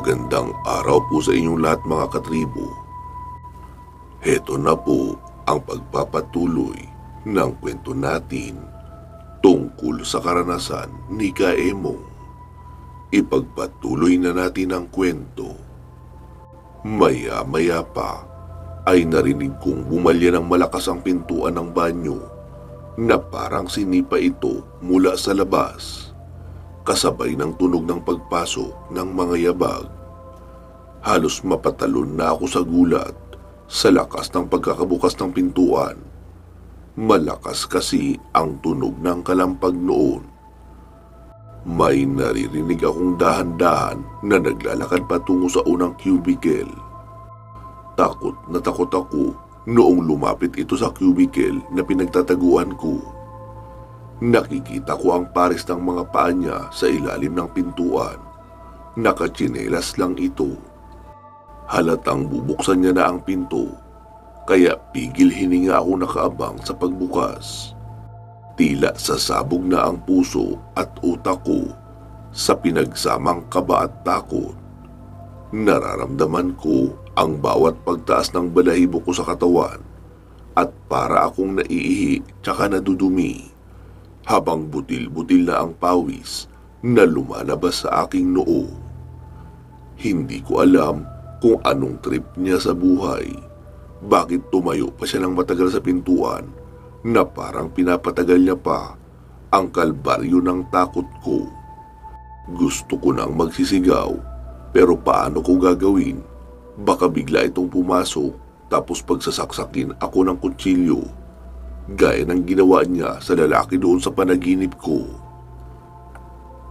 Magandang araw po sa inyong lahat mga katribo. Heto na po ang pagpapatuloy ng kwento natin tungkol sa karanasan ni Kaemong. Ipagpatuloy na natin ang kwento. Maya-maya pa ay narinig kong bumalya ng malakas ang pintuan ng banyo na parang sinipa ito mula sa labas, kasabay ng tunog ng pagpasok ng mga yabag. Halos mapatalon na ako sa gulat sa lakas ng pagkakabukas ng pintuan. Malakas kasi ang tunog ng kalampag noon. May naririnig akong dahan-dahan na naglalakad patungo sa unang cubicle. Takot na takot ako noong lumapit ito sa cubicle na pinagtataguan ko. Nakikita ko ang pares ng mga paa niya sa ilalim ng pintuan. Nakatsinelas lang ito. Halatang bubuksan niya na ang pinto, kaya pigil hininga ako nakaabang sa pagbukas. Tila sasabog na ang puso at utak ko sa pinagsamang kaba at takot. Nararamdaman ko ang bawat pagtaas ng balahibo ko sa katawan at para akong naiihi tsaka nadudumi, habang butil-butil na ang pawis na lumalabas sa aking noo. Hindi ko alam kung anong trip niya sa buhay. Bakit tumayo pa siya ng matagal sa pintuan na parang pinapatagal niya pa ang kalbaryo ng takot ko. Gusto ko nang magsisigaw, pero paano ko gagawin? Baka bigla itong pumasok tapos pagsasaksakin ako ng kutsilyo, gaya ng ginawa niya sa lalaki doon sa panaginip ko.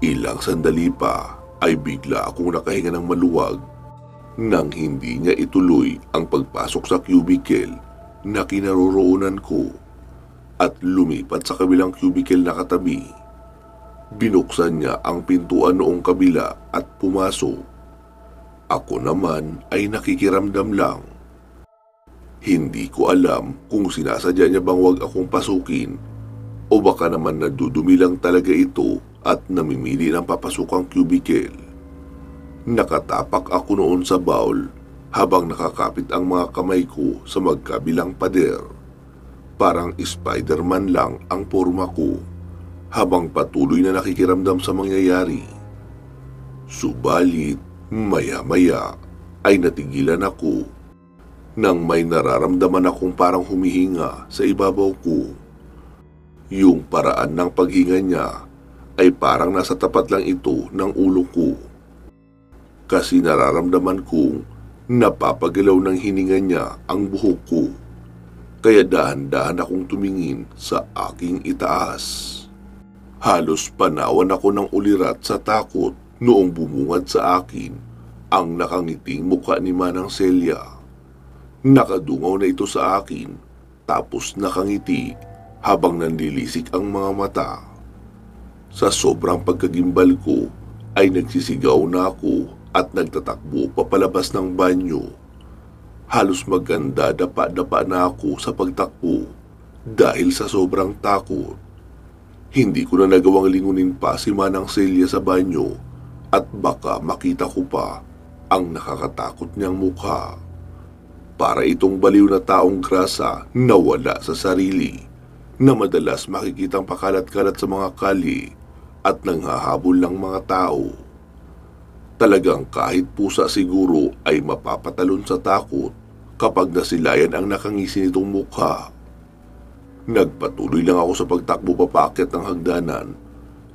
Ilang sandali pa ay bigla akong nakahinga ng maluwag nang hindi niya ituloy ang pagpasok sa cubicle na kinaroroonan ko at lumipat sa kabilang cubicle na katabi. Binuksan niya ang pintuan noong kabila at pumasok. Ako naman ay nakikiramdam lang. Hindi ko alam kung sinasadya niya bang wag akong pasukin o baka naman nadudumi lang talaga ito at namimili ng papasukang cubicle. Nakatapak ako noon sa bowl habang nakakapit ang mga kamay ko sa magkabilang pader. Parang Spider-Man lang ang porma ko habang patuloy na nakikiramdam sa mangyayari. Subalit, maya-maya ay natigilan ako nang may nararamdaman akong parang humihinga sa ibabaw ko. Yung paraan ng paghinga niya ay parang nasa tapat lang ito ng ulo ko. Kasi nararamdaman kong napapagalaw ng hininga niya ang buhok ko. Kaya dahan-dahan akong tumingin sa aking itaas. Halos panawan ako ng ulirat sa takot noong bumungad sa akin ang nakangiting mukha ni Manang Celia. Nakadungaw na ito sa akin tapos nakangiti habang nanlilisik ang mga mata. Sa sobrang pagkagimbal ko ay nagsisigaw na ako at nagtatakbo papalabas ng banyo. Halos maganda dapa-dapa na ako sa pagtakbo dahil sa sobrang takot. Hindi ko na nagawang lingunin pa si Manang Celia sa banyo at baka makita ko pa ang nakakatakot niyang mukha. Para itong baliw na taong grasa na wala sa sarili, na madalas makikitang pakalat-kalat sa mga kali at nanghahabol ng mga tao. Talagang kahit pusa siguro ay mapapatalon sa takot kapag nasilayan ang nakangisi nitong mukha. Nagpatuloy lang ako sa pagtakbo papaakyat ng hagdanan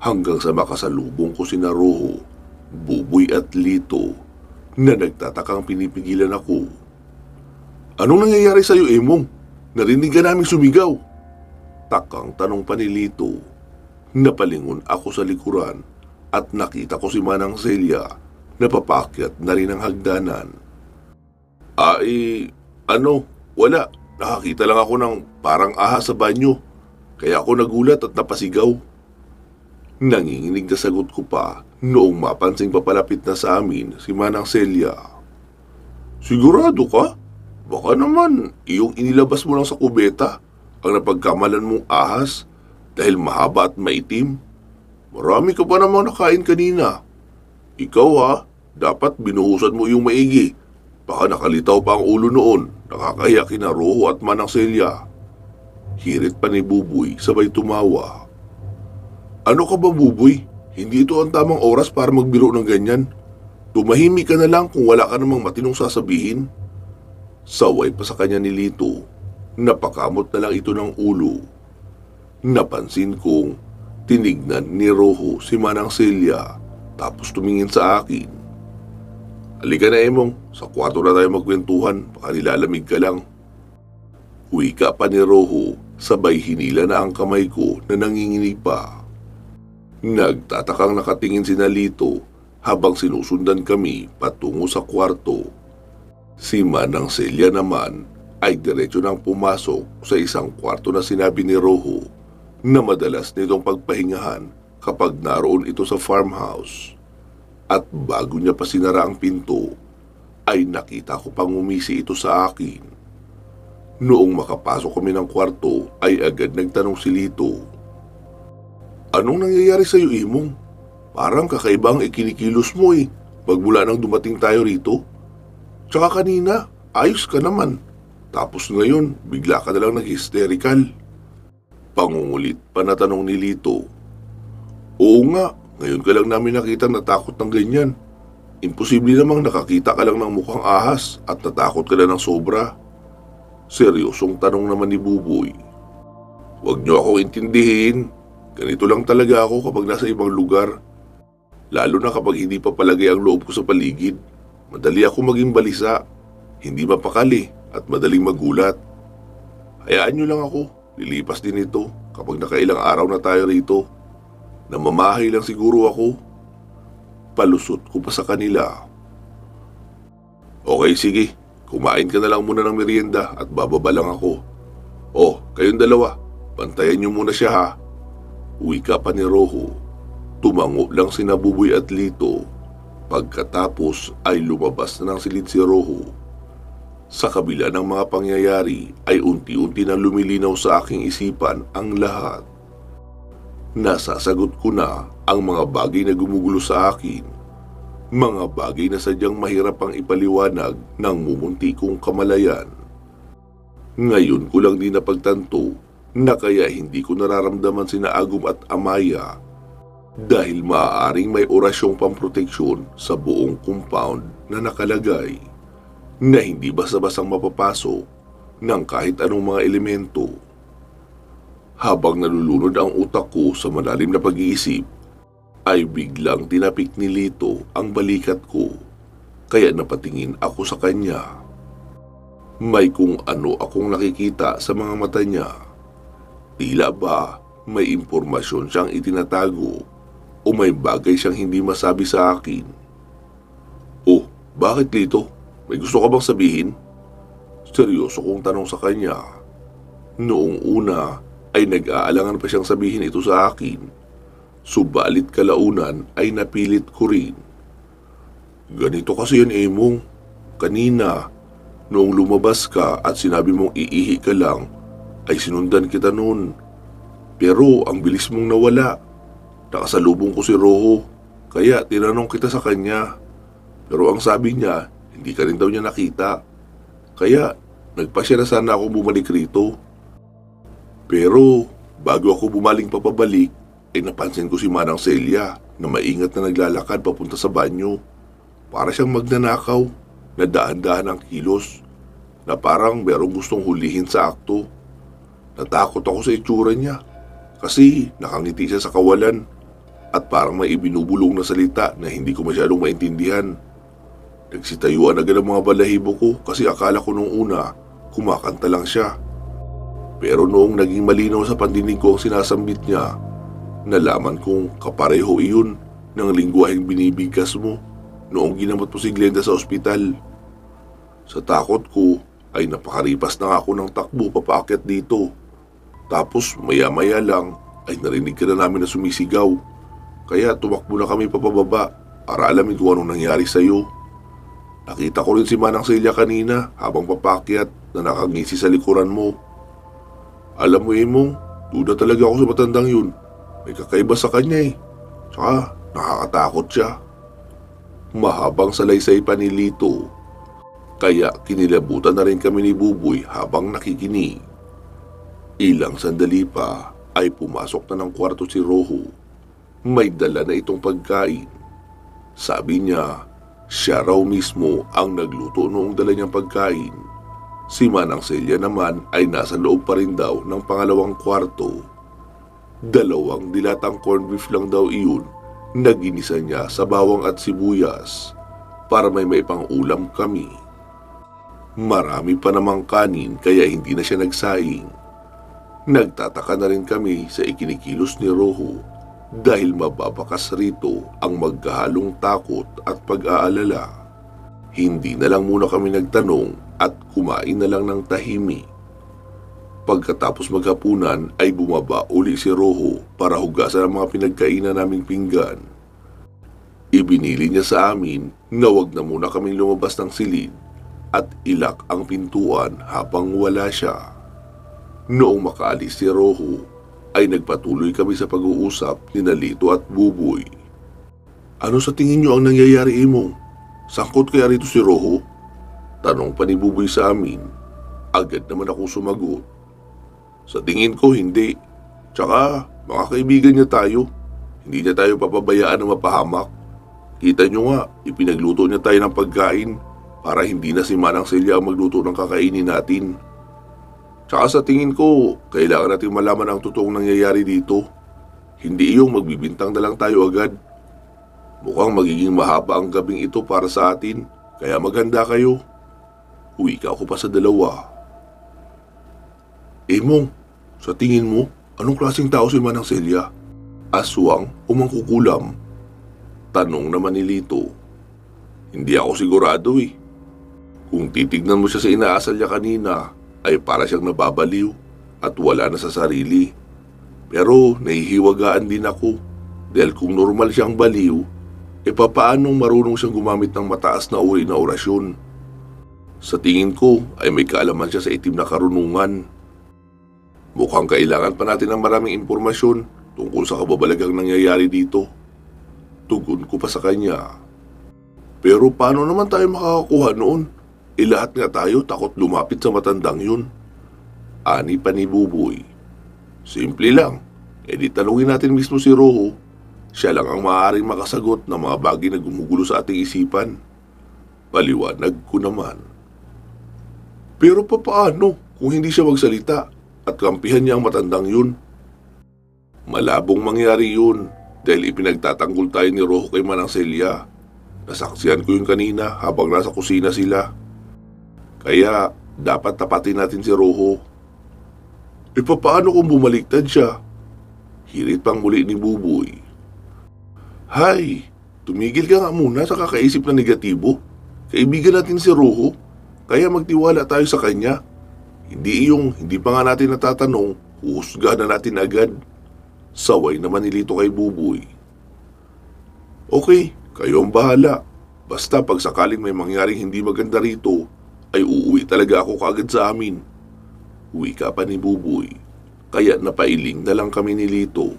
hanggang sa makasalubong ko sina Roho, Buboy at Lito na nagtatakang pinipigilan ako. "Anong nangyayari sa'yo, Emong? Narinig ka namin sumigaw." Takang tanong pa ni Lito. Napalingon ako sa likuran at nakita ko si Manang Celia na papaakyat na rin ang hagdanan. Wala. Nakakita lang ako ng parang ahas sa banyo. Kaya ako nagulat at napasigaw." Nanginginig na sagot ko pa noong mapansing papalapit na sa amin si Manang Celia. "Sigurado ka? Baka naman iyong inilabas mo lang sa kubeta ang napagkamalan mong ahas dahil mahaba at maitim. Marami ka pa namang nakain kanina. Ikaw ha, Dapat binuhusan mo yung maigi. Baka nakalitaw pa ang ulo noon. Nakakahiya kina Roho at Manang Celia. Hirit pa ni Buboy sabay tumawa. Ano ka ba, Buboy? Hindi ito ang tamang oras para magbiro ng ganyan. Tumahimik ka na lang kung wala ka namang matinong sasabihin. Saway pa sa kanya ni Lito. Napakamot na lang ito ng ulo. Napansin kong tinignan ni Roho si Manang Celia tapos tumingin sa akin. Halika na, Emong, sa kwarto na tayo magkwentuhan, baka nilalamig ka lang. Wika pa ni Roho, sabay hinila na ang kamay ko na nanginginig pa. Nagtatakang nakatingin si Lito habang sinusundan kami patungo sa kwarto. Si Manang Celia naman ay diretso nang pumasok sa isang kwarto na sinabi ni Roho na madalas nitong pagpahingahan kapag naroon ito sa farmhouse. At bago niya pa sinara ang pinto, ay nakita ko pang umisi ito sa akin. Noong makapasok kami ng kwarto, ay agad nagtanong si Lito. Anong nangyayari sa'yo, Imong? Parang kakaiba ang ikinikilos mo pagmula nang dumating tayo rito. Tsaka kanina, ayos ka naman. Tapos ngayon, bigla ka na lang nag-hysterical. Pangungulit pa na tanong ni Lito. Oo nga, ngayon ka lang namin nakita natakot ng ganyan. Imposible namang nakakita ka lang ng mukhang ahas at natakot ka na ng sobra. Seryosong tanong naman ni Buboy. Huwag niyo ako intindihin. Ganito lang talaga ako kapag nasa ibang lugar. Lalo na kapag hindi pa palagay ang loob ko sa paligid. Madali ako maging balisa. Hindi mapakali at madaling magulat. Hayaan niyo lang ako. Lilipas din ito kapag nakailang araw na tayo rito. Namamahay lang siguro ako. Palusot ko pa sa kanila. Okay, sige. Kumain ka na lang muna ng merienda at bababa lang ako. Oh, kayong dalawa. Bantayan niyo muna siya, ha. Wika pa ni Roho. Tumango lang sina Buboy at Lito. Pagkatapos ay lumabas na ng silid si Roho. Sa kabila ng mga pangyayari ay unti-unti na lumilinaw sa aking isipan ang lahat. Nasasagot ko na ang mga bagay na gumugulo sa akin. Mga bagay na sadyang mahirap pang ipaliwanag ng mumunti kong kamalayan. Ngayon ko lang din napagtanto na kaya hindi ko nararamdaman sina Agum at Amaya dahil maaaring may orasyong pamproteksyon sa buong compound na nakalagay na hindi basta-bastang mapapasok ng kahit anong mga elemento. Habang nalulunod ang utak ko sa malalim na pag-iisip, ay biglang tinapik ni Lito ang balikat ko, kaya napatingin ako sa kanya. May kung ano akong nakikita sa mga mata niya. Tila ba may impormasyon siyang itinatago o may bagay siyang hindi masabi sa akin. Oh, bakit Lito? May gusto ka bang sabihin? Seryoso kong tanong sa kanya. Noong una ay nag-aalangan pa siyang sabihin ito sa akin. Subalit kalaunan ay napilit ko rin. Ganito kasi yan, Emong. Kanina, noong lumabas ka at sinabi mong iihi ka lang, ay sinundan kita noon. Pero ang bilis mong nawala. Nakasalubong ko si Roho, kaya tinanong kita sa kanya. Pero ang sabi niya, hindi ka rin daw niya nakita. Kaya nagpasya na sana ako bumalik rito. Pero bago ako bumaling papabalik, ay napansin ko si Manang Celia na maingat na naglalakad papunta sa banyo. Para siyang magnanakaw na dahan-dahan ang kilos na parang merong gustong hulihin sa akto. Natakot ako sa itsura niya kasi nakangiti siya sa kawalan at parang may ibinubulong na salita na hindi ko masyadong maintindihan. Nagsitayuan agad ang mga balahibo ko kasi akala ko nung una kumakanta lang siya. Pero noong naging malinaw sa pandinig ko ang sinasambit niya, nalaman kong kapareho iyon ng lingwaheng binibigkas mo noong ginamot mo si Glenda sa ospital. Sa takot ko ay napakaripas na ako ng takbo papaakyat dito. Tapos maya-maya lang ay narinig ka na namin na sumisigaw. Kaya tumakbo na kami papababa para alamin kung anong nangyari sa'yo. Nakita ko rin si Manang Celia kanina habang papaakyat na nakangisi sa likuran mo. Alam mo, Emong, duda talaga ako sa matandang yun. May kakaiba sa kanya Tsaka nakakatakot siya. Mahabang salaysay pa ni Lito, kaya kinilabutan na rin kami ni Buboy habang nakikinig. Ilang sandali pa ay pumasok na ng kwarto si Rojo. May dala na itong pagkain. Sabi niya, siya raw mismo ang nagluto noong dala niyang pagkain. Si Manang Celia naman ay nasa loob pa rin daw ng pangalawang kwarto. 2 dilatang corned beef lang daw iyon na ginisa niya sa bawang at sibuyas para may maipang ulam kami. Marami pa namang kanin kaya hindi na siya nagsaing. Nagtataka na rin kami sa ikinikilos ni Rojo dahil mababakas rito ang magkahalong takot at pag-aalala. Hindi na lang muna kami nagtanong at kumain na lang ng tahimik. Pagkatapos maghapunan ay bumaba uli si Rojo para hugasan ang mga pinagkainan naming pinggan. Ibinili niya sa amin na wag na muna kaming lumabas ng silid at ilak ang pintuan habang wala siya. Noong makaalis si Rojo, ay nagpatuloy kami sa pag-uusap ni Lito at Buboy. Ano sa tingin niyo ang nangyayari, Imong? Sangkot kaya rito si Rojo? Tanong pa ni Buboy sa amin. Agad naman ako sumagot. Sa tingin ko hindi. Tsaka mga kaibigan niya tayo. Hindi niya tayo papabayaan na mapahamak. Kita niyo nga, ipinagluto niya tayo ng pagkain para hindi na si Manang Celia ang magluto ng kakainin natin. Tsaka sa tingin ko, kailangan natin malaman ang totoong nangyayari dito. Hindi yung magbibintang na lang tayo agad. Mukhang magiging mahaba ang gabing ito para sa atin, kaya maghanda kayo. Wika ko pa sa dalawa. Mong, sa tingin mo, anong klaseng tao si Manang Celia? Aswang o mangkukulam? Tanong naman ni Lito. Hindi ako sigurado eh. Kung titignan mo siya sa inaasal niya kanina, ay para siyang nababaliw at wala na sa sarili. Pero nahihiwagaan din ako dahil kung normal siyang baliw, papaanong marunong siyang gumamit ng mataas na uri na orasyon? Sa tingin ko ay may kaalaman siya sa itim na karunungan. Mukhang kailangan pa natin ng maraming impormasyon tungkol sa kababalagang nangyayari dito. Tugon ko pa sa kanya. Pero paano naman tayo makakakuha noon? Lahat nga tayo takot lumapit sa matandang yun. Ani pa ni Buboy. Simple lang. Di tanungin natin mismo si Rojo. Siya lang ang maaaring makasagot ng mga bagay na gumugulo sa ating isipan. Paliwanag ko naman. Pero papaano kung hindi siya magsalita at kampihan niya ang matandang yun? Malabong mangyari yun dahil ipinagtatanggol tayo ni Rojo kay Manang Celia. Nasaksihan ko yun kanina habang nasa kusina sila. Kaya dapat tapatin natin si Rojo. Papaano kung bumaliktad siya? Hirit pang muli ni Buboy. Hay, tumigil ka nga muna sa kakaisip na negatibo. Kaibigan natin si Rojo, kaya magtiwala tayo sa kanya. Hindi pa nga natin natatanong, huhusga na natin agad. Saway naman ni Lito kay Buboy. Okay, kayo ang bahala. Basta pag sakaling may mangyaring hindi maganda rito, ay uuwi talaga ako kaagad sa amin. Wika pa ni Buboy, kaya napailing na lang kami ni Lito.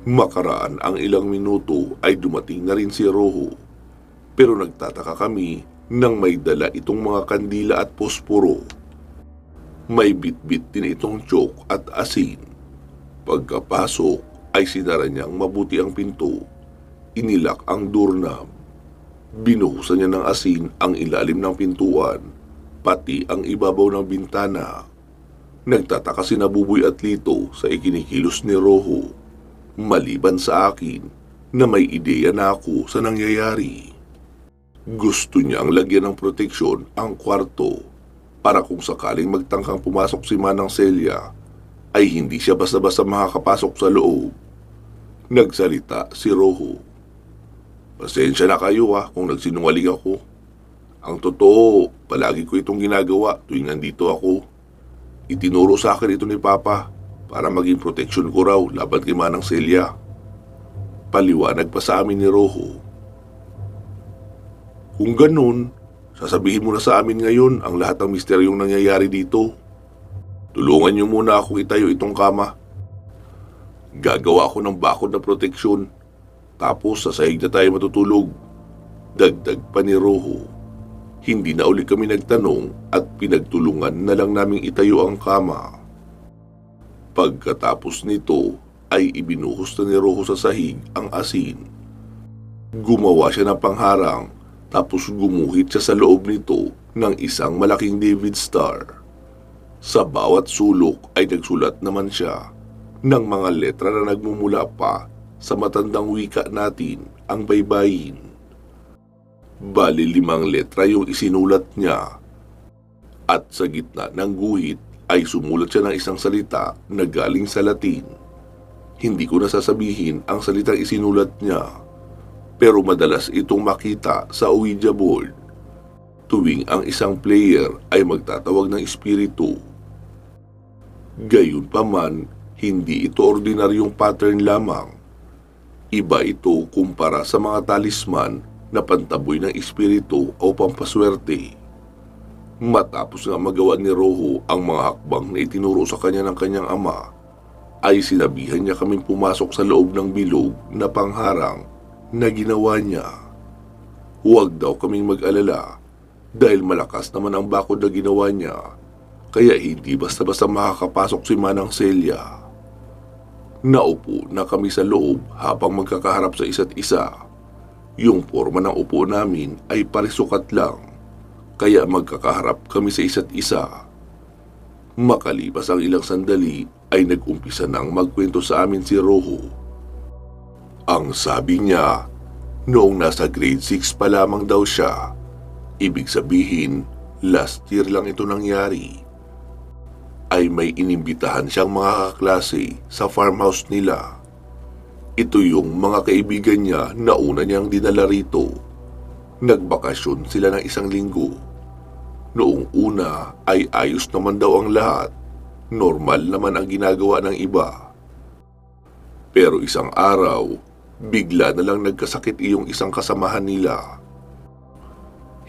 Makaraan ang ilang minuto ay dumating na rin si Rojo. Pero nagtataka kami nang may dala itong mga kandila at posporo. May bitbit din itong tiyok at asin. Pagkapasok ay sinara niyang mabuti ang pinto. Inilak ang doorknob. Binuhusan niya ng asin ang ilalim ng pintuan, pati ang ibabaw ng bintana. Nagtataka si Buboy at Lito sa ikinikilos ni Rojo, maliban sa akin na may ideya na ako sa nangyayari. Gusto niyang lagyan ng proteksyon ang kwarto para kung sakaling magtangkang pumasok si Manang Celia, ay hindi siya basta-basta makakapasok sa loob. Nagsalita si Rojo. Pasensya na kayo kung nagsinungaling ako. Ang totoo, palagi ko itong ginagawa tuwing nandito ako. Itinuro sa akin ito ni Papa para maging proteksyon ko raw laban kay Manang Celia. Paliwanag pa sa amin ni Rojo. Kung ganun, sasabihin mo na sa amin ngayon ang lahat ng misteryong nangyayari dito. Tulungan niyo muna akong itayo itong kama. Gagawa ako ng bakod na proteksyon. Tapos sa sahig na tayo matutulog. Dagdag pa ni Roho. Hindi na uli kami nagtanong at pinagtulungan na lang naming itayo ang kama. Pagkatapos nito ay ibinuhos na ni Roho sa sahig ang asin. Gumawa siya ng pangharang tapos gumuhit siya sa loob nito ng isang malaking David Star. Sa bawat sulok ay nagsulat naman siya ng mga letra na nagmumula pa sa matandang wika natin, ang baybayin. Bali 5 letra yung isinulat niya. At sa gitna ng guhit ay sumulat siya ng isang salita na galing sa Latin. Hindi ko nasasabihin ang salitang isinulat niya, pero madalas itong makita sa Ouija board tuwing ang isang player ay magtatawag ng espiritu. Gayunpaman, hindi ito ordinaryong pattern lamang. Iba ito kumpara sa mga talisman na pantaboy ng espiritu o pampaswerte. Matapos nga magawa ni Roho ang mga hakbang na itinuro sa kanya ng kanyang ama, ay sinabihan niya kaming pumasok sa loob ng bilog na pangharang na ginawa niya. Huwag daw kaming mag-alala dahil malakas naman ang bakod na ginawa niya, kaya hindi basta-basta makakapasok si Manang Celia. Naupo na kami sa loob habang magkakaharap sa isa't isa. Yung forma ng upo namin ay parisukat lang, kaya magkakaharap kami sa isa't isa. Makalipas ang ilang sandali ay nag-umpisa nang magkwento sa amin si Roho. Ang sabi niya, noong nasa grade 6 pa lamang daw siya, ibig sabihin last year lang ito nangyari, ay may inimbitahan siyang mga kaklase sa farmhouse nila. Ito yung mga kaibigan niya na una niyang dinala rito. Nagbakasyon sila ng 1 linggo. Noong una ay ayos naman daw ang lahat. Normal naman ang ginagawa ng iba. Pero isang araw, bigla na lang nagkasakit iyong isang kasamahan nila.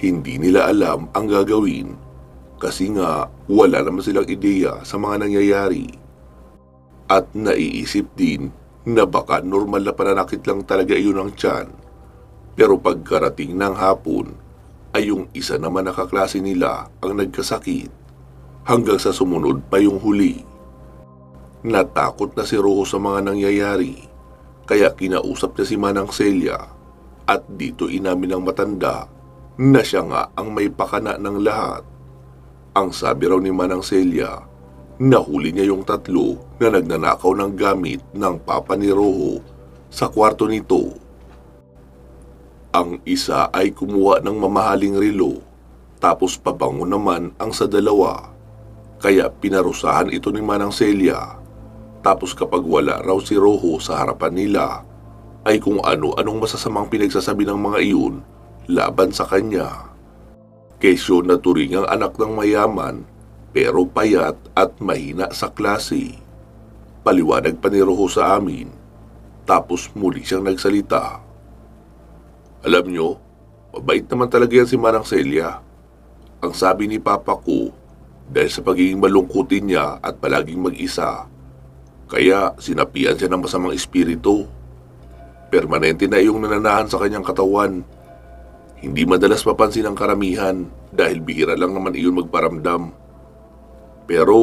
Hindi nila alam ang gagawin kasi nga wala naman silang ideya sa mga nangyayari. At naiisip din na baka normal na pananakit lang talaga iyon ng tiyan. Pero pagkarating ng hapon, ay yung isa naman na kaklase nila ang nagkasakit. Hanggang sa sumunod pa yung huli. Natakot na si Roho sa mga nangyayari, kaya kinausap niya si Manang Celia. At dito inamin ng matanda na siya nga ang may pakana ng lahat. Ang sabi raw ni Manang Celia, nahuli niya yung 3 na nagnanakaw ng gamit ng papa ni Roho sa kwarto nito. Ang isa ay kumuha ng mamahaling relo, tapos pabango naman ang sa 2. Kaya pinarusahan ito ni Manang Celia. Tapos kapag wala raw si Roho sa harapan nila, ay kung ano-anong masasamang pinagsasabi ng mga iyon laban sa kanya. Kesyo na turing ang anak ng mayaman, pero payat at mahina sa klase. Paliwanag pa ni Roho sa amin. Tapos muli siyang nagsalita. Alam nyo, mabait naman talaga yan si Manang Celia. Ang sabi ni Papa ko, dahil sa pagiging malungkutin niya at palaging mag-isa, kaya sinapian siya ng masamang espiritu. Permanente na iyong nananahan sa kanyang katawan. Hindi madalas mapansin ang karamihan dahil bihira lang naman iyon magparamdam. Pero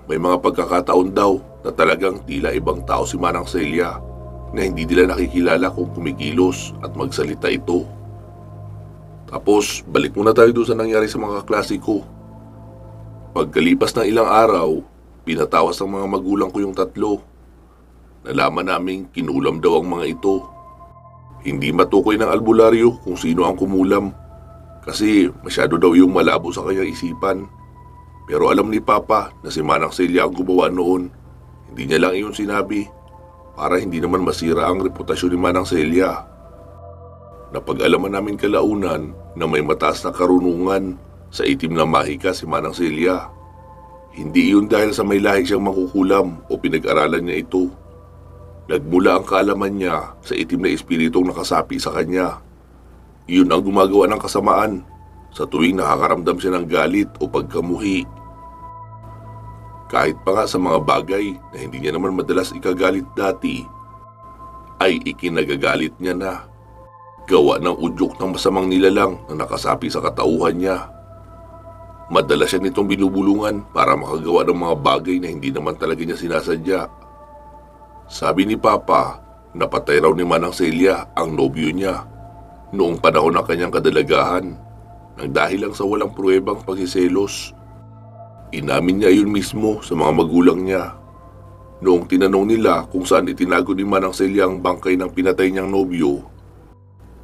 may mga pagkakataon daw na talagang tila ibang tao si Manang Celia na hindi nila nakikilala kung kumikilos at magsalita ito. Tapos balik muna tayo doon sa nangyari sa mga kaklase ko. Pagkalipas ng ilang araw, pinatawas ng mga magulang ko yung 3. Nalaman naming kinulam daw ang mga ito. Hindi matukoy ng albularyo kung sino ang kumulam kasi masyado daw yung malabo sa kanyang isipan. Pero alam ni Papa na si Manang Celia ang gumawa noon. Hindi niya lang iyon sinabi para hindi naman masira ang reputasyon ni Manang Celia. Napag-alaman namin kalaunan na may mataas na karunungan sa itim na mahika si Manang Celia. Hindi iyon dahil sa may lahi siyang makukulam o pinag-aralan niya ito. Nagmula ang kaalaman niya sa itim na espiritong nakasapi sa kanya. Iyon ang gumagawa ng kasamaan sa tuwing nakakaramdam siya ng galit o pagkamuhi. Kahit pa nga sa mga bagay na hindi niya naman madalas ikagalit dati, ay ikinagagalit niya na. gawa ng udyok ng masamang nilalang na nakasapi sa katauhan niya. Madalas siya nitong binubulungan para makagawa ng mga bagay na hindi naman talaga niya sinasadya. Sabi ni Papa, napatay raw ni Manang Celia ang nobyo niya noong panahon ng kanyang kadalagahan nang dahil lang sa walang pruwebang pagsiselos. Inamin niya yun mismo sa mga magulang niya. Noong tinanong nila kung saan itinago ni Manang Celia ang bangkay ng pinatay niyang nobyo,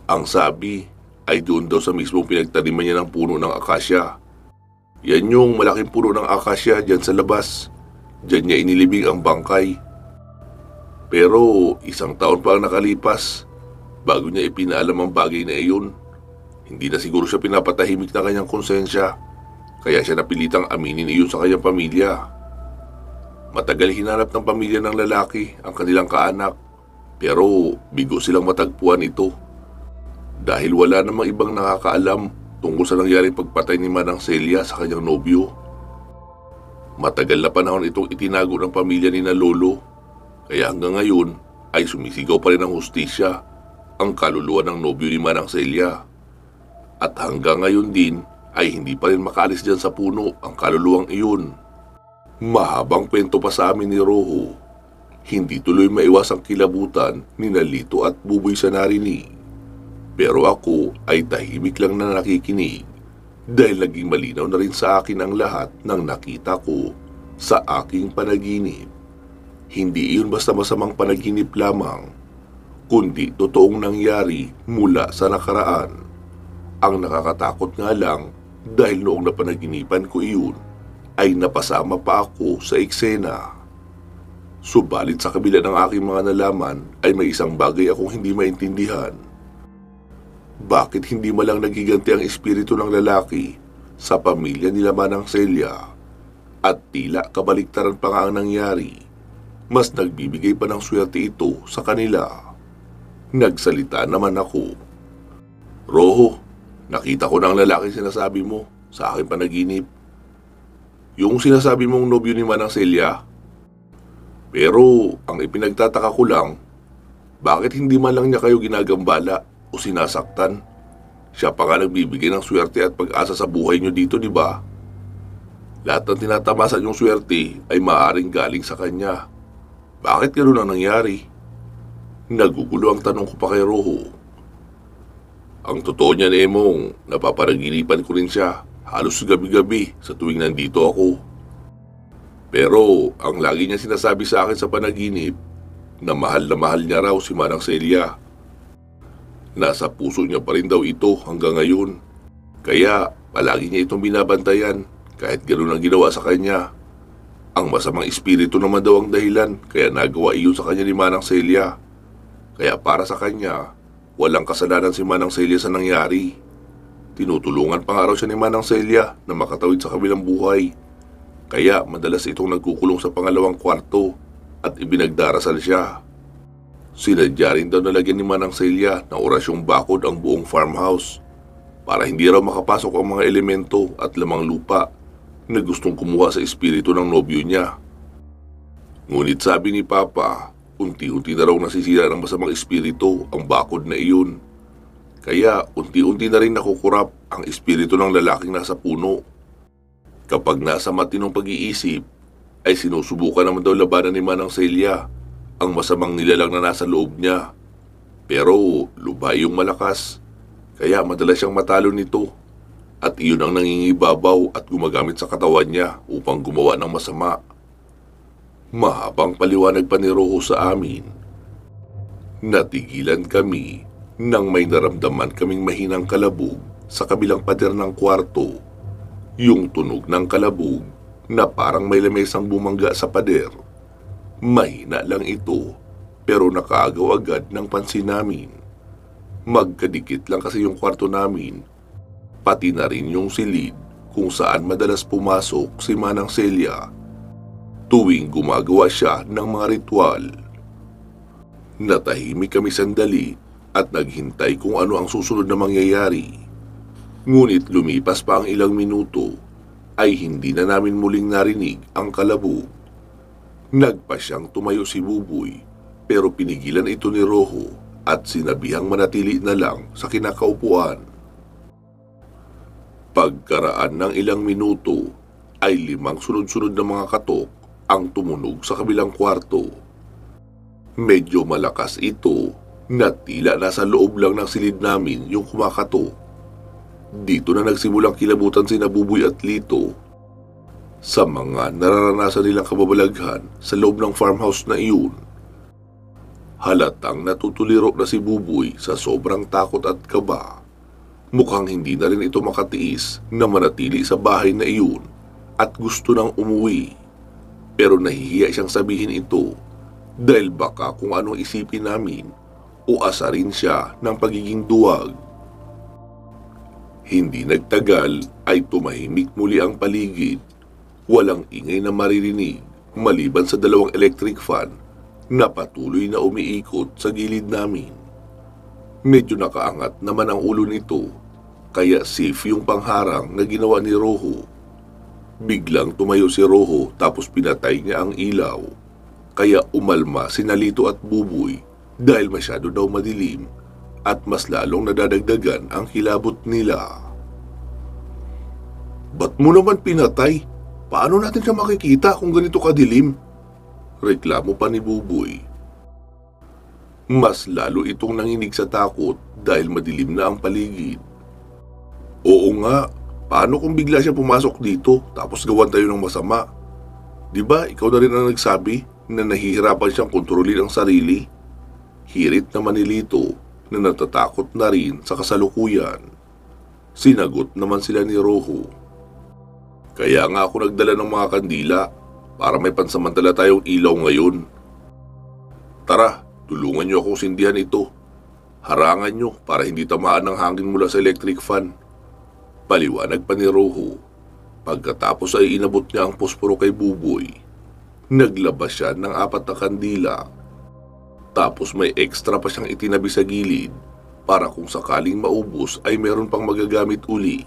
ang sabi ay doon daw sa mismong pinagtaniman niya ng puno ng akasya. Yan yung malaking puno ng akasya dyan sa labas. Dyan niya inilibing ang bangkay. Pero 1 taon pa ang nakalipas bago niya ipinaalam ang bagay na iyon. Hindi na siguro siya pinapatahimik na kanyang konsensya, kaya siya napilitang aminin iyon sa kanyang pamilya. Matagal hinanap ng pamilya ng lalaki ang kanilang kaanak, pero bigo silang matagpuan ito. Dahil wala namang ibang nakakaalam tungkol sa nangyaring pagpatay ni Manang Celia sa kanyang nobyo. Matagal na panahon itong itinago ng pamilya ni na Lolo, kaya hanggang ngayon ay sumisigaw pa rin ng hustisya ang kaluluwa ng nobyo ni Manang Celia. At hanggang ngayon din ay hindi pa rin makaalis dyan sa puno ang kaluluwang iyon. Mahabang kwento pa sa amin ni Rojo. Hindi tuloy maiwas ang kilabutan ni Lito at Buboy sa narinig. Pero ako ay tahimik lang na nakikinig dahil naging malinaw na rin sa akin ang lahat ng nakita ko sa aking panaginip. Hindi iyon basta masamang panaginip lamang, kundi totoong nangyari mula sa nakaraan. Ang nakakatakot nga lang dahil noong napanaginipan ko iyon ay napasama pa ako sa eksena. Subalit sa kabila ng aking mga nalaman ay may isang bagay akong hindi maintindihan. Bakit hindi malang nagiganti ang espiritu ng lalaki sa pamilya nila Manang Celia? At tila kabaliktaran pa nga ang nangyari. Mas nagbibigay pa ng swerte ito sa kanila. Nagsalita naman ako. Rojo, nakita ko na ang lalaki sinasabi mo sa aking panaginip. Yung sinasabi mong nobyo ni Manang Celia. Pero ang ipinagtataka ko lang, bakit hindi man lang niya kayo ginagambala o sinasaktan? Siya pa nga nagbibigay ng swerte at pag-asa sa buhay niyo dito, di ba? Lahat ng tinatamasan yung swerte ay maaaring galing sa kanya. Bakit ganoon ang nangyari? Nagugulo ang tanong ko pa kay Rojo. Ang totoo niyan, Emong, napapanaginipan ko rin siya halos gabi-gabi sa tuwing nandito ako. Pero ang lagi niya sinasabi sa akin sa panaginip na mahal niya raw si Manang Celia. Nasa puso niya pa rin daw ito hanggang ngayon. Kaya palagi niya itong binabantayan kahit ganoon ang ginawa sa kanya. Ang masamang espiritu naman daw ang dahilan kaya nagawa iyon sa kanya ni Manang Celia. Kaya para sa kanya, walang kasalanan si Manang Celia sa nangyari. Tinutulungan pa nga raw siya ni Manang Celia na makatawid sa kabilang buhay. Kaya madalas itong nagkukulong sa pangalawang kwarto at ibinagdarasal siya. Sinadya rin daw nalagyan ni Manang Celia ng orasyong bakod ang buong farmhouse para hindi raw makapasok ang mga elemento at lamang lupa na gustong kumuha sa espiritu ng nobyo niya. Ngunit sabi ni Papa, unti-unti na raw nasisira ng masamang espiritu ang bakod na iyon. Kaya unti-unti na rin nakukurap ang espiritu ng lalaking nasa puno. Kapag nasa matinong pag-iisip, ay sinusubukan naman daw labanan ni Manang Celia ang masamang nilalang na nasa loob niya. Pero lubay yung malakas, kaya madalas siyang matalo nito. At iyon ang nangingibabaw at gumagamit sa katawan niya upang gumawa ng masama. Mahabang paliwanag pa ni Rojo sa amin. Natigilan kami nang may naramdaman kaming mahinang kalabog sa kabilang pader ng kwarto. Yung tunog ng kalabog na parang may lamesang bumangga sa pader. Mahina lang ito pero nakaagaw agad ng pansin namin. Magkadikit lang kasi yung kwarto namin. Pati na rin yung silid kung saan madalas pumasok si Manang Celia tuwing gumagawa siya ng mga ritual. Natahimik kami sandali at naghintay kung ano ang susunod na mangyayari. Ngunit lumipas pa ang ilang minuto ay hindi na namin muling narinig ang kalabog. Nagpa siyang tumayo si Buboy pero pinigilan ito ni Rojo at sinabihang manatili na lang sa kinakaupuan. Pagkaraan ng ilang minuto ay 5 sunod-sunod na mga katok ang tumunog sa kabilang kwarto. Medyo malakas ito na tila nasa loob lang ng silid namin yung kumakatok. Dito na nagsimulang kilabutan sina Buboy at Lito sa mga nararanasan nilang kababalaghan sa loob ng farmhouse na iyon. Halatang natutuliro na si Buboy sa sobrang takot at kaba. Mukhang hindi na rin ito makatiis na manatili sa bahay na iyon at gusto nang umuwi. Pero nahihiya siyang sabihin ito dahil baka kung anong isipin namin o asarin siya ng pagiging duwag. Hindi nagtagal ay tumahimik muli ang paligid. Walang ingay na maririnig maliban sa 2 electric fan na patuloy na umiikot sa gilid namin. Medyo nakaangat naman ang ulo nito, kaya safe yung pangharang na ginawa ni Rojo. Biglang tumayo si Rojo tapos pinatay niya ang ilaw. Kaya umalma sina Lito at Buboy dahil masyado daw madilim at mas lalong nadadagdagan ang kilabot nila. "Ba't mo naman pinatay? Paano natin siya makikita kung ganito kadilim?" Reklamo pa ni Buboy. Mas lalo itong nanginig sa takot dahil madilim na ang paligid. "Oo nga, paano kung bigla siya pumasok dito tapos gawan tayo ng masama? Diba ikaw na rin ang nagsabi na nahihirapan siyang kontrolin ang sarili?" Hirit naman ni Lito na natatakot na rin sa kasalukuyan. Sinagot naman sila ni Rojo. "Kaya nga ako nagdala ng mga kandila para may pansamantala tayong ilaw ngayon. Tara, tulungan niyo akong sindihan ito. Harangan niyo para hindi tamaan ng hangin mula sa electric fan." Paliwanag pa ni Rojo. Pagkatapos ay inabot niya ang posporo kay Buboy. Naglabas siya ng 4 na kandila. Tapos may extra pa siyang itinabi sa gilid para kung sakaling maubos ay meron pang magagamit uli.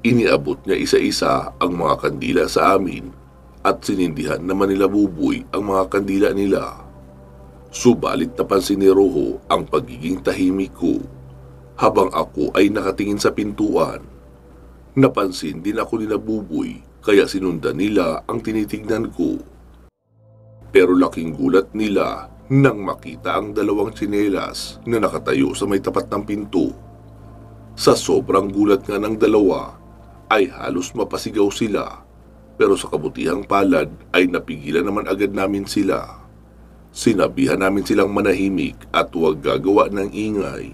Iniabot niya isa-isa ang mga kandila sa amin at sinindihan naman nila Buboy ang mga kandila nila. Subalit napansin ni Rojo ang pagiging tahimik ko habang ako ay nakatingin sa pintuan. Napansin din ako ni Buboy kaya sinundan nila ang tinitignan ko. Pero laking gulat nila nang makita ang 2 tsinelas na nakatayo sa may tapat ng pinto. Sa sobrang gulat nga ng 2 ay halos mapasigaw sila, pero sa kabutihang palad ay napigilan naman agad namin sila. Sinabihan namin silang manahimik at huwag gagawa ng ingay.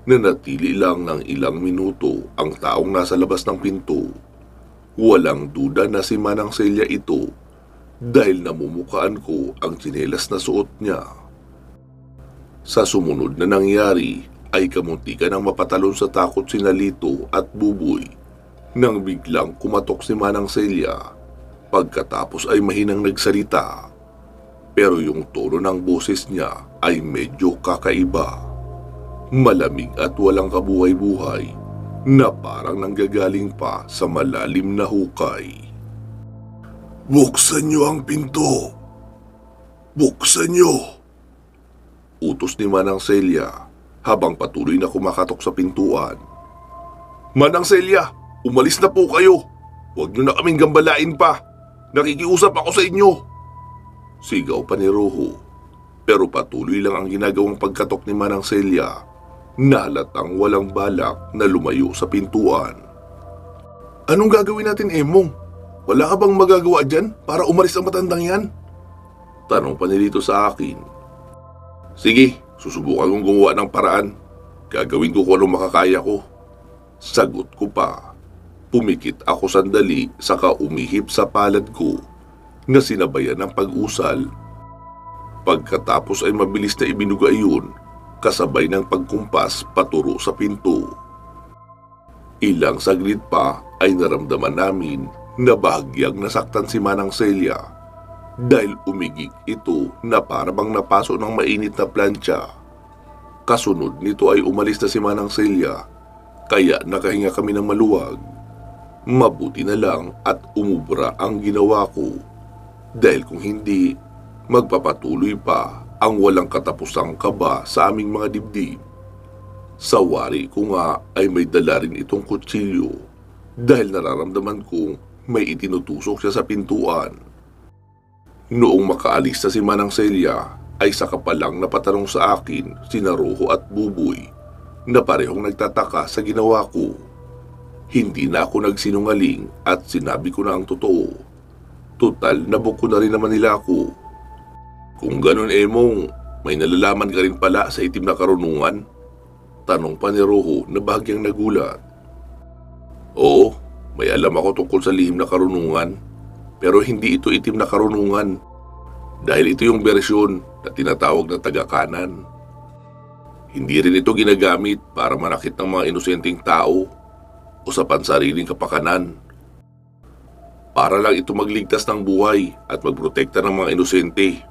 Nanatili lang ng ilang minuto ang taong nasa labas ng pinto. Walang duda na si Manang Celia ito dahil namumukaan ko ang tsinelas na suot niya. Sa sumunod na nangyari ay kamuntikan ang mapatalon sa takot sina Lito at Buboy nang biglang kumatok si Manang Celia. Pagkatapos ay mahinang nagsalita, pero yung tono ng boses niya ay medyo kakaiba. Malamig at walang kabuhay-buhay na parang nanggagaling pa sa malalim na hukay. "Buksan niyo ang pinto! Buksan niyo!" Utos ni Manang Celia habang patuloy na kumakatok sa pintuan. "Manang Celia, umalis na po kayo! Huwag niyo na kaming gambalain pa! Nakikiusap ako sa inyo!" Sigaw pa ni Rojo. Pero patuloy lang ang ginagawang pagkatok ni Manang Celia na halatang walang balak na lumayo sa pintuan. "Anong gagawin natin, Emong? Wala ka bang magagawa dyan para umalis ang matandang yan?" Tanong pa nilito sa akin. "Sige, susubukan kong gumawa ng paraan. Gagawin ko kung anong makakaya ko." Sagot ko pa. Pumikit ako sandali saka umihip sa palad ko na sinabayan ng pag-usal. Pagkatapos ay mabilis na ibinuga iyon kasabay ng pagkumpas paturo sa pinto. Ilang saglit pa ay naramdaman namin na bahagyang nasaktan si Manang Celia dahil umigik ito na parabang napaso ng mainit na plancha. Kasunod nito ay umalis na si Manang Celia kaya nakahinga kami ng maluwag. Mabuti na lang at umubra ang ginawa ko dahil kung hindi, magpapatuloy pa ang walang katapusang kaba sa aming mga dibdib. Sa wari ko nga ay may dala rin itong kutsilyo dahil nararamdaman kong may itinutusok siya sa pintuan. Noong makaalis na si Manang Celia ay saka pa lang napatanong sa akin sina Rojo at Buboy na parehong nagtataka sa ginawa ko. Hindi na ako nagsinungaling at sinabi ko na ang totoo. Total, nabuko na rin naman nila ako. Kung ganun Emong, may nalalaman ka rin pala sa itim na karunungan? Tanong pa ni Rojo na bahagyang nagulat. Oo, may alam ako tungkol sa lihim na karunungan. Pero hindi ito itim na karunungan. Dahil ito yung bersyon na tinatawag na taga-kanan. Hindi rin ito ginagamit para manakit ng mga inosenteng tao o sa pansariling kapakanan. Para lang ito magligtas ng buhay at magprotekta ng mga inosente.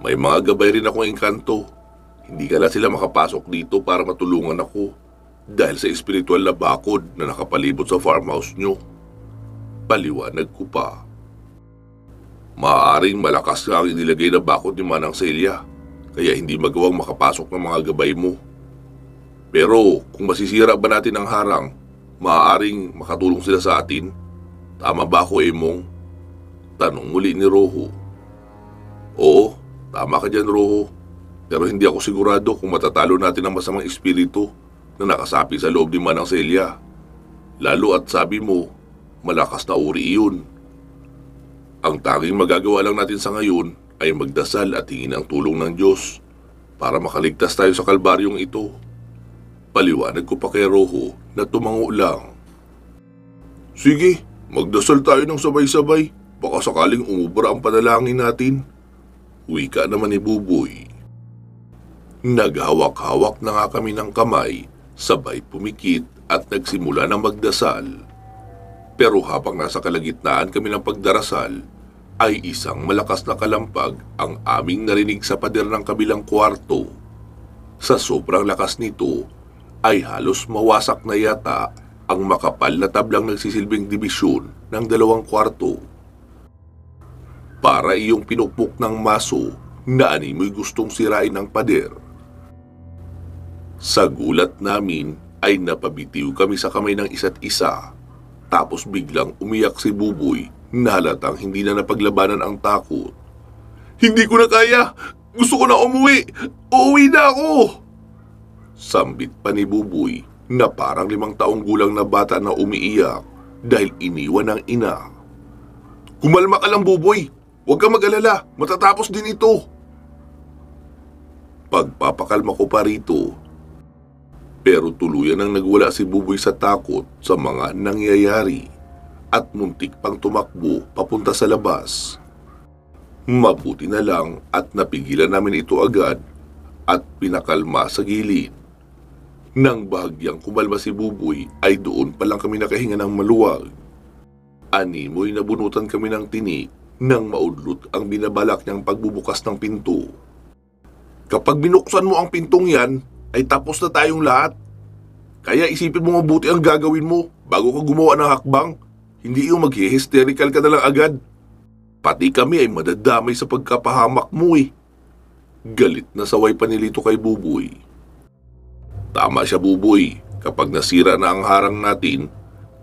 May mga gabay rin akong engkanto. Hindi ka na sila makapasok dito para matulungan ako dahil sa espiritual na bakod na nakapalibot sa farmhouse nyo. Paliwanag ko pa. Maaaring malakas nga ang inilagay na bakod ni Manang Celia kaya hindi magawang makapasok ng mga gabay mo. Pero kung masisira ba natin ang harang, maaaring makatulong sila sa atin. Tama ba ako, Emong? Tanong muli ni Rojo. Oo, tama ka dyan, Rojo. Pero hindi ako sigurado kung matatalo natin ang masamang espiritu na nakasapi sa loob ni Manang Celia. Lalo at sabi mo, malakas na uri iyon. Ang tanging magagawa lang natin sa ngayon ay magdasal at hingin ang tulong ng Diyos para makaligtas tayo sa kalbaryong ito. Paliwanag ko pa kay Rojo na tumango lang. Sige, magdasal tayo ng sabay-sabay. Baka sakaling umubra ang panalangin natin. Wika naman ni Buboy. Naghawak-hawak na nga kami ng kamay, sabay pumikit at nagsimula ng magdasal. Pero habang nasa kalagitnaan kami ng pagdarasal, ay isang malakas na kalampag ang aming narinig sa pader ng kabilang kwarto. Sa sobrang lakas nito, ay halos mawasak na yata ang makapal na tablang nagsisilbing dibisyon ng 2 kwarto. Para iyong pinukpok ng maso na animoy gustong sirain ang pader. Sa gulat namin ay napabitiw kami sa kamay ng isa't isa. Tapos biglang umiyak si Buboy na halatang hindi na napaglabanan ang takot. Hindi ko na kaya! Gusto ko na umuwi! Uuwi na ako! Sambit pa ni Buboy na parang 5 taong gulang na bata na umiiyak dahil iniwan ng ina. Kumalma ka lang, Buboy! Huwag kang mag-alala! Matatapos din ito! Pagpapakalma ko pa rito. Pero tuluyan ang nagwala si Buboy sa takot sa mga nangyayari at muntik pang tumakbo papunta sa labas. Mabuti na lang at napigilan namin ito agad at pinakalma sa gilid. Nang bahagyang kumalma si Buboy ay doon pa lang kami nakahinga ng maluwag. Animoy nabunutan kami ng tinik nang maudlot ang binabalak niyang pagbubukas ng pinto. Kapag binuksan mo ang pintong yan, ay tapos na tayong lahat. Kaya isipin mo mabuti ang gagawin mo bago ka gumawa ng hakbang. Hindi yung mag-hysterical ka na lang agad. Pati kami ay madadamay sa pagkapahamak mo eh. Galit na saway pa nilito kay Buboy. Tama siya, Buboy. Kapag nasira na ang harang natin,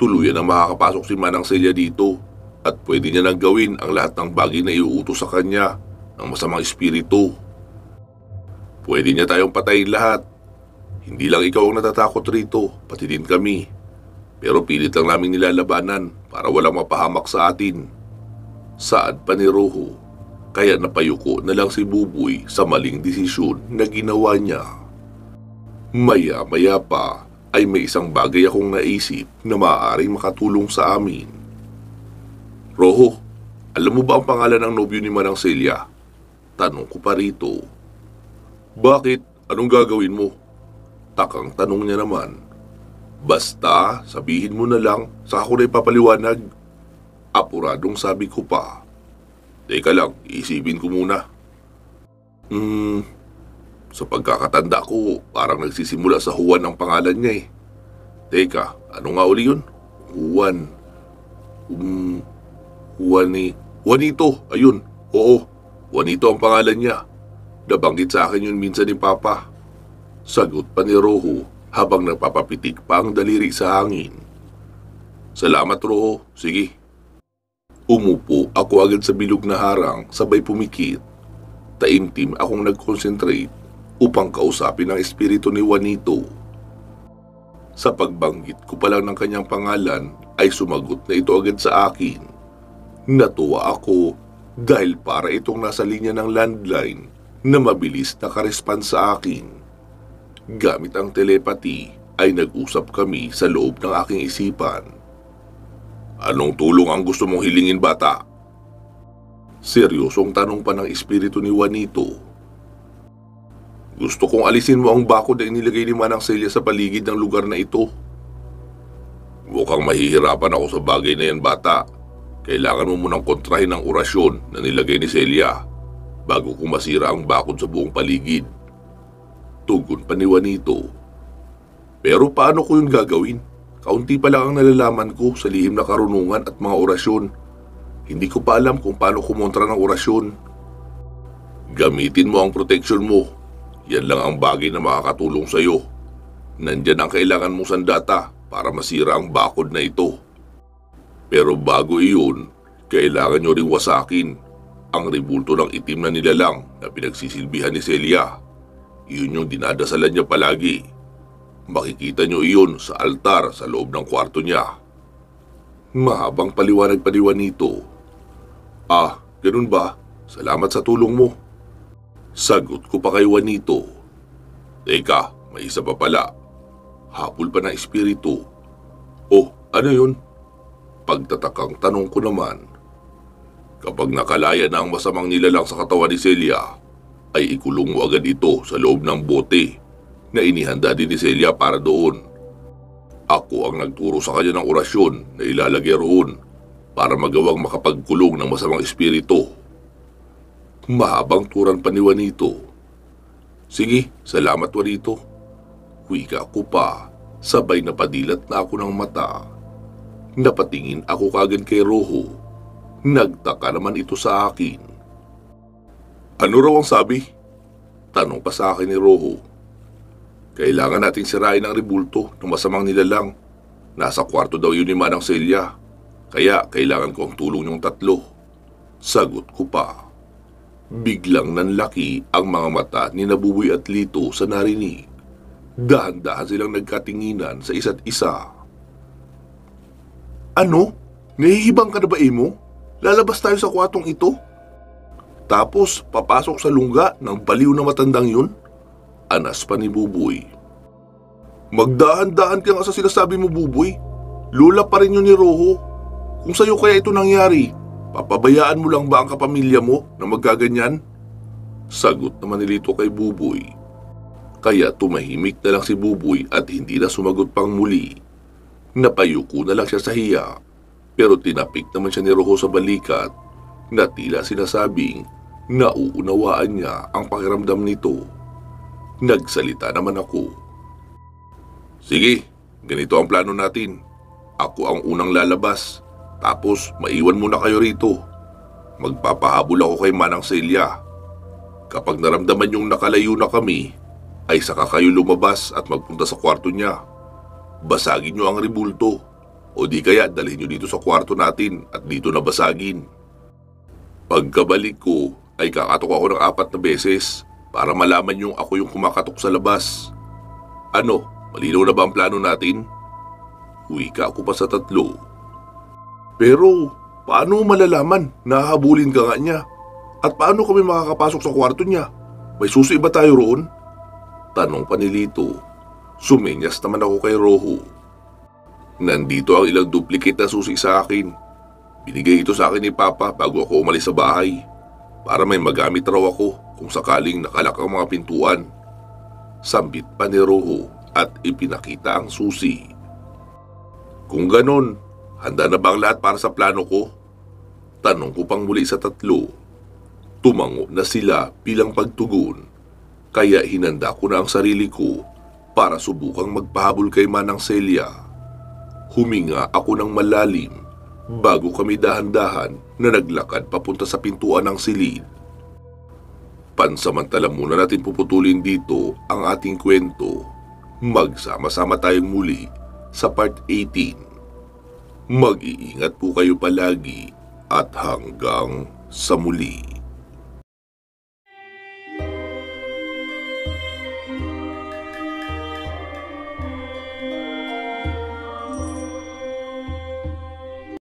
tuluyan na makakapasok si Manang Celia dito at pwede niya nang gawin ang lahat ng bagay na iuutos sa kanya ng masamang espiritu. Pwede niya tayong patayin lahat. Hindi lang ikaw ang natatakot rito, pati din kami. Pero pilit lang namin nilalabanan para walang mapahamak sa atin. Saad pa ni Rojo, kaya napayuko na lang si Buboy sa maling desisyon na ginawa niya. Maya-maya pa ay may isang bagay akong naisip na maaaring makatulong sa amin. Rojo, alam mo ba ang pangalan ng nobyo ni Manang Celia? Tanong ko pa rito. Bakit? Anong gagawin mo? Takang tanong niya naman. Basta, sabihin mo na lang, saka ko na ipapaliwanag. Apuradong sabi ko pa. Teka lang, iisipin ko muna. Sa pagkakatanda ko, parang nagsisimula sa Juan ang pangalan niya eh. Teka, ano nga uli yun? Juan. Juanito, ayun. Oo, Juanito ang pangalan niya. Nabanggit sa akin yun minsan ni Papa. Sagot pa ni Roho habang nagpapapitik pa ang daliri sa hangin. Salamat, Roho. Sige. Umupo ako agad sa bilog na harang sabay pumikit. Taimtim akong nag-concentrate upang kausapin ang espiritu ni Juanito. Sa pagbanggit ko pa lang ng kanyang pangalan ay sumagot na ito agad sa akin. Natuwa ako dahil para itong nasa linya ng landline na mabilis nakarespond sa akin. Gamit ang telepathy ay nag-usap kami sa loob ng aking isipan. Anong tulong ang gusto mong hilingin, bata? Seryosong tanong pa ng espiritu ni Juanito. Gusto kong alisin mo ang bakod na inilagay ni Manang Celia sa paligid ng lugar na ito. Mukhang mahihirapan ako sa bagay na yan, bata. Kailangan mo munang kontrahin ang orasyon na nilagay ni Celia bago kung masira ang bakod sa buong paligid. Tugon pa ni Juanito. Pero paano ko yun gagawin? Kaunti pa lang ang nalalaman ko sa lihim na karunungan at mga orasyon. Hindi ko pa alam kung paano kumontra ng orasyon. Gamitin mo ang protection mo. Yan lang ang bagay na makakatulong sa iyo. Nandyan ang kailangan mong sandata para masira ang bakod na ito. Pero bago iyon, kailangan nyo ring wasakin ang ribulto ng itim na nilalang na pinagsisilbihan ni Celia. Iyon yung dinadasalan niya palagi. Makikita nyo iyon sa altar sa loob ng kwarto niya. Mahabang paliwanag pa ni Juanito. Ah, ganun ba? Salamat sa tulong mo. Sagot ko pa kay Juanito. Teka, may isa pa pala. Hapol pa ng espiritu. Oh, ano yun? Pagtatakang tanong ko naman. Kapag nakalaya na ang masamang nilalang sa katawan ni Celia, ay ikulong mo agad ito sa loob ng bote na inihanda din ni Celia para doon. Ako ang nagturo sa kanya ng orasyon na ilalagay roon para magawang makapagkulong ng masamang espiritu. Mahabang turan pa ni Juanito. Sige, salamat Juanito. Wika ko pa, sabay na padilat na ako ng mata. Napatingin ako kagad kay Roho. Nagtaka naman ito sa akin. Ano raw ang sabi? Tanong pa sa akin ni Roho. Kailangan nating sirain ang ribulto ng masamang nilalang. Nasa kwarto daw yun ni Manang Celia. Kaya kailangan ko ang tulong niyong tatlo. Sagot ko pa. Biglang nanlaki ang mga mata ni Nabuboy at Lito sa narinig. Dahan-dahan silang nagkatinginan sa isa't isa. Ano? Nahihibang ka na ba, Emo? Lalabas tayo sa kwartong ito? Tapos papasok sa lungga ng baliw na matandang yun? Anas pa ni Buboy. Magdahan-dahan ka nga sa sinasabi mo, Buboy. Lula pa rin yun ni Roho. Kung sa'yo kaya ito nangyari, papabayaan mo lang ba ang kapamilya mo na magkaganyan? Sagot naman ni Lito kay Buboy. Kaya tumahimik na lang si Buboy at hindi na sumagot pang muli. Napayuko na lang siya sa hiya, pero tinapik naman siya ni Roho sa balikat na tila sinasabing nauunawaan niya ang pakiramdam nito. Nagsalita naman ako. Sige, ganito ang plano natin. Ako ang unang lalabas, tapos maiwan muna kayo rito. Magpapahabol ako kay Manang Celia. Kapag naramdaman yung nakalayo na kami, ay saka kayo lumabas at magpunta sa kwarto niya. Basagin niyo ang ribulto, o di kaya dalhin niyo dito sa kwarto natin at dito na basagin. Pagkabalik ko, ay kakatok ako ng 4 na beses para malaman yung ako yung kumakatok sa labas. Ano, malinaw na ba ang plano natin? Wika ako pa sa 3. Pero, paano malalaman na hahabulin ka nga niya? At paano kami makakapasok sa kwarto niya? May susi ba tayo roon? Tanong pa ni Lito. Sumenyas naman ako kay Roho. Nandito ang ilang duplicate na susi sa akin. Binigay ito sa akin ni Papa bago ako umalis sa bahay. Para may magamit raw ako kung sakaling nakalak ang mga pintuan. Sambit pa ni Roho at ipinakita ang susi. Kung ganon, handa na ba ang lahat para sa plano ko? Tanong ko pang muli sa 3. Tumango na sila bilang pagtugon. Kaya hinanda ko na ang sarili ko para subukang magpahabol kay Manang Celia. Huminga ako ng malalim bago kami dahan-dahan na naglakad papunta sa pintuan ng silid. Pansamantala muna natin puputulin dito ang ating kwento. Magsama-sama tayong muli sa part 18. Mag-iingat po kayo palagi at hanggang sa muli.